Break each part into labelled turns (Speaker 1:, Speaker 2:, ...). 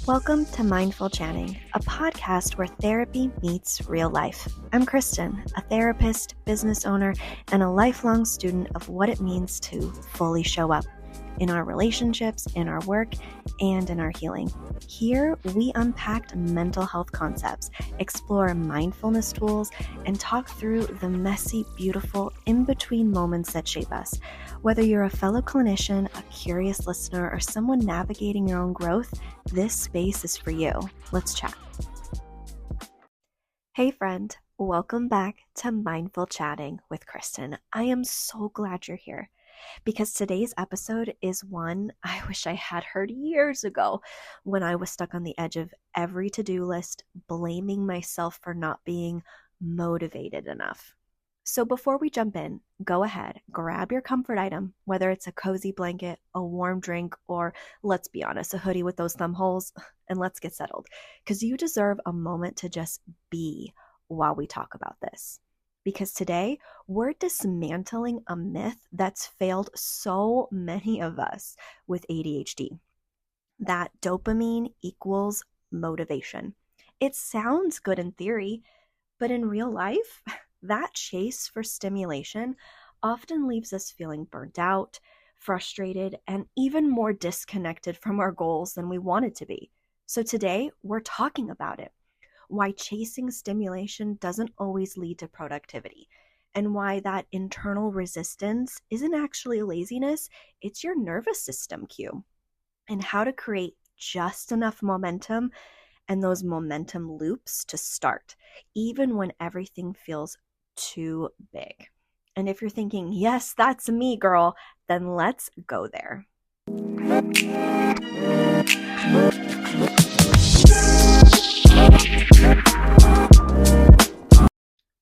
Speaker 1: Welcome to Mindful Chatting, a podcast where therapy meets real life. I'm Kristen, a therapist, business owner, and a lifelong student of what it means to fully show up in our relationships, in our work, and in our healing. Here, we unpack mental health concepts, explore mindfulness tools, and talk through the messy, beautiful, in-between moments that shape us. Whether you're a fellow clinician, a curious listener, or someone navigating your own growth, this space is for you. Let's chat. Hey friend, welcome back to Mindful Chatting with Kristen. I am so glad you're here because today's episode is one I wish I had heard years ago when I was stuck on the edge of every to-do list, blaming myself for not being motivated enough. So before we jump in, go ahead, grab your comfort item, whether it's a cozy blanket, a warm drink, or let's be honest, a hoodie with those thumb holes, and let's get settled because you deserve a moment to just be while we talk about this. Because today we're dismantling a myth that's failed so many of us with ADHD, that dopamine equals motivation. It sounds good in theory, but in real life, that chase for stimulation often leaves us feeling burnt out, frustrated, and even more disconnected from our goals than we wanted to be. So today, we're talking about it. Why chasing stimulation doesn't always lead to productivity, and why that internal resistance isn't actually laziness, it's your nervous system cue, and how to create just enough momentum and those momentum loops to start, even when everything feels too big. And if you're thinking, yes, that's me, girl, then let's go there.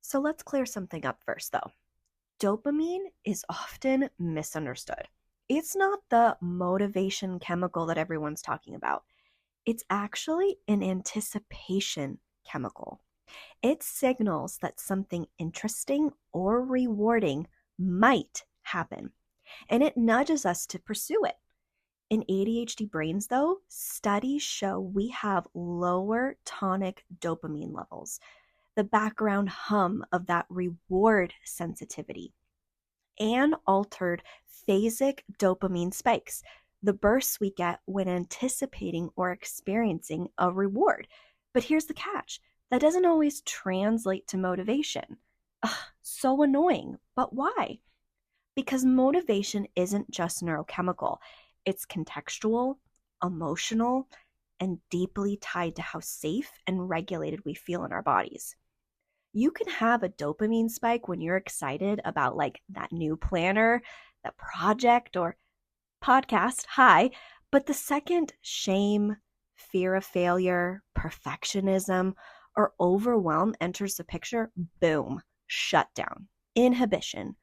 Speaker 1: So let's clear something up first, though. Dopamine is often misunderstood. It's not the motivation chemical that everyone's talking about. It's actually an anticipation chemical. It signals that something interesting or rewarding might happen, and it nudges us to pursue it. In ADHD brains, though, studies show we have lower tonic dopamine levels, the background hum of that reward sensitivity, and altered phasic dopamine spikes, the bursts we get when anticipating or experiencing a reward. But here's the catch. That doesn't always translate to motivation. Ugh, so annoying. But why? Because motivation isn't just neurochemical. It's contextual, emotional, and deeply tied to how safe and regulated we feel in our bodies. You can have a dopamine spike when you're excited about that new planner, that project, or podcast, but the second shame, fear of failure, perfectionism, or overwhelm enters the picture, boom, shutdown, inhibition,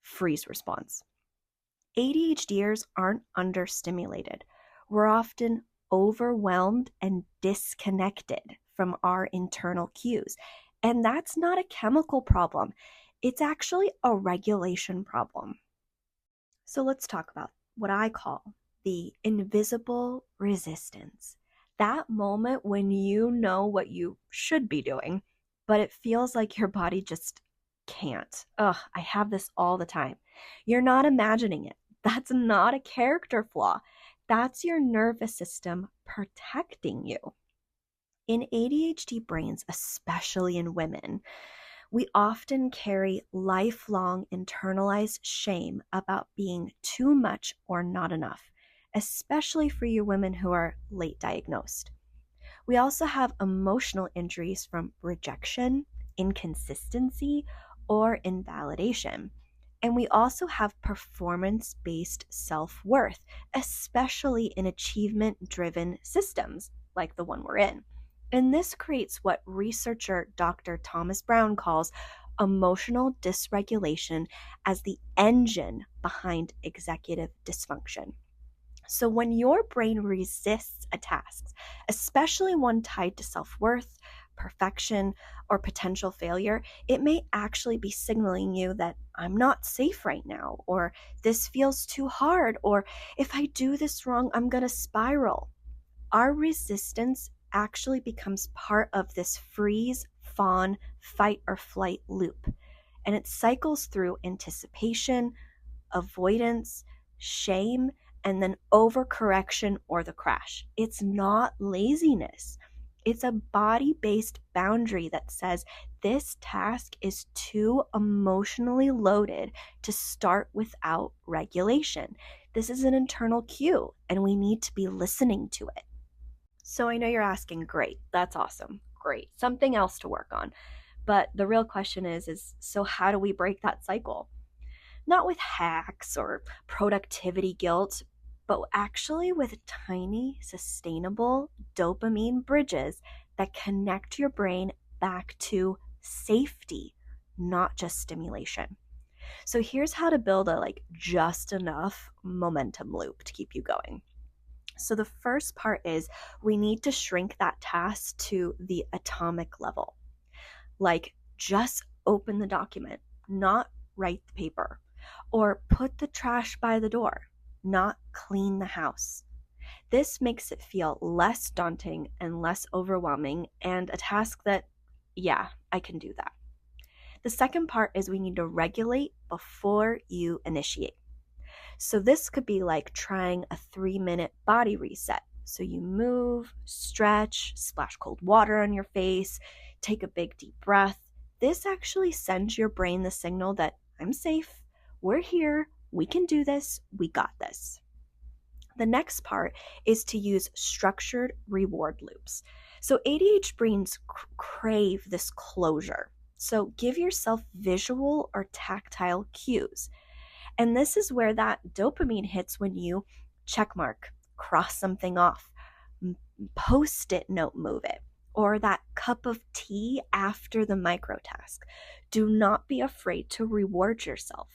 Speaker 1: freeze response. ADHDers aren't understimulated. We're often overwhelmed and disconnected from our internal cues. And that's not a chemical problem. It's actually a regulation problem. So let's talk about what I call the invisible resistance. That moment when you know what you should be doing, but it feels like your body just can't. Ugh, I have this all the time. You're not imagining it. That's not a character flaw. That's your nervous system protecting you. In ADHD brains, especially in women, we often carry lifelong internalized shame about being too much or not enough, especially for you women who are late diagnosed. We also have emotional injuries from rejection, inconsistency, or invalidation. And we also have performance-based self-worth, especially in achievement-driven systems like the one we're in. And this creates what researcher Dr. Thomas Brown calls emotional dysregulation as the engine behind executive dysfunction. So when your brain resists a task, especially one tied to self-worth, perfection, or potential failure, it may actually be signaling you that I'm not safe right now, or this feels too hard, or if I do this wrong, I'm going to spiral. our resistance actually becomes part of this freeze, fawn, fight or flight loop. And it cycles through anticipation, avoidance, shame, and then overcorrection or the crash. It's not laziness. It's a body-based boundary that says this task is too emotionally loaded to start without regulation. This is an internal cue, and we need to be listening to it. So I know you're asking, great, that's awesome, great, something else to work on. But the real question is so how do we break that cycle? Not with hacks or productivity guilt, but actually with tiny, sustainable dopamine bridges that connect your brain back to safety, not just stimulation. So here's how to build a just enough momentum loop to keep you going. So the first part is we need to shrink that task to the atomic level. Like just open the document, not write the paper, or put the trash by the door, not clean the house. This makes it feel less daunting and less overwhelming, and a task that, yeah, I can do that. The second part is we need to regulate before you initiate. So this could be like trying a 3-minute body reset. So you move, stretch, splash cold water on your face, take a big deep breath. This actually sends your brain the signal that I'm safe, we're here, we can do this, we got this. The next part is to use structured reward loops. So ADHD brains crave this closure. So give yourself visual or tactile cues. And this is where that dopamine hits when you checkmark, cross something off, post-it note move it, or that cup of tea after the micro task. Do not be afraid to reward yourself.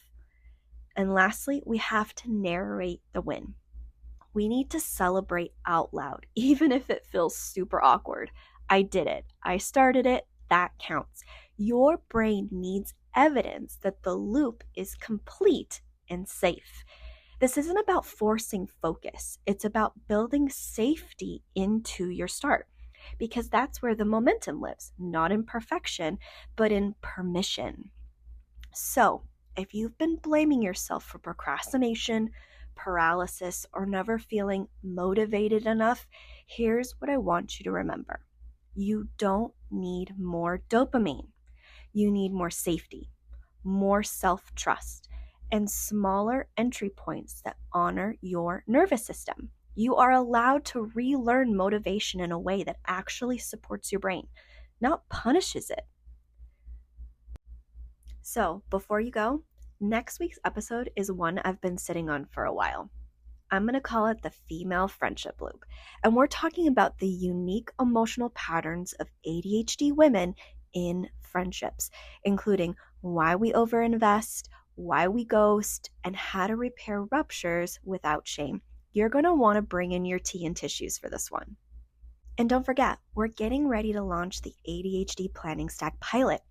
Speaker 1: And lastly, we have to narrate the win. We need to celebrate out loud, even if it feels super awkward. I did it. I started it. That counts. Your brain needs evidence that the loop is complete and safe. This isn't about forcing focus. It's about building safety into your start, because that's where the momentum lives, not in perfection, but in permission. So, if you've been blaming yourself for procrastination, paralysis, or never feeling motivated enough, here's what I want you to remember. You don't need more dopamine. You need more safety, more self-trust, and smaller entry points that honor your nervous system. You are allowed to relearn motivation in a way that actually supports your brain, not punishes it. So, before you go, next week's episode is one I've been sitting on for a while. I'm going to call it the female friendship loop. And we're talking about the unique emotional patterns of ADHD women in friendships, including why we overinvest, why we ghost, and how to repair ruptures without shame. You're going to want to bring in your tea and tissues for this one. And don't forget, we're getting ready to launch the ADHD Planning Stack pilot.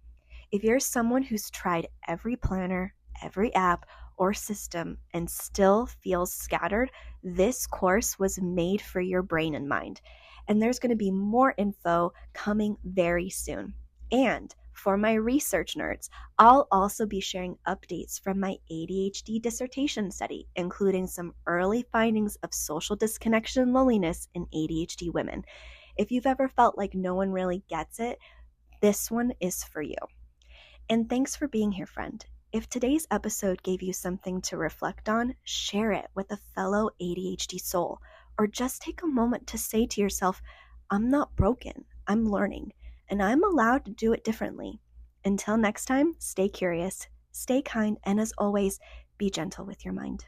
Speaker 1: If you're someone who's tried every planner, every app, or system and still feels scattered, this course was made for your brain and mind. And there's going to be more info coming very soon. And for my research nerds, I'll also be sharing updates from my ADHD dissertation study, including some early findings of social disconnection and loneliness in ADHD women. If you've ever felt like no one really gets it, this one is for you. And thanks for being here, friend. If today's episode gave you something to reflect on, share it with a fellow ADHD soul, or just take a moment to say to yourself, I'm not broken, I'm learning, and I'm allowed to do it differently. Until next time, stay curious, stay kind, and as always, be gentle with your mind.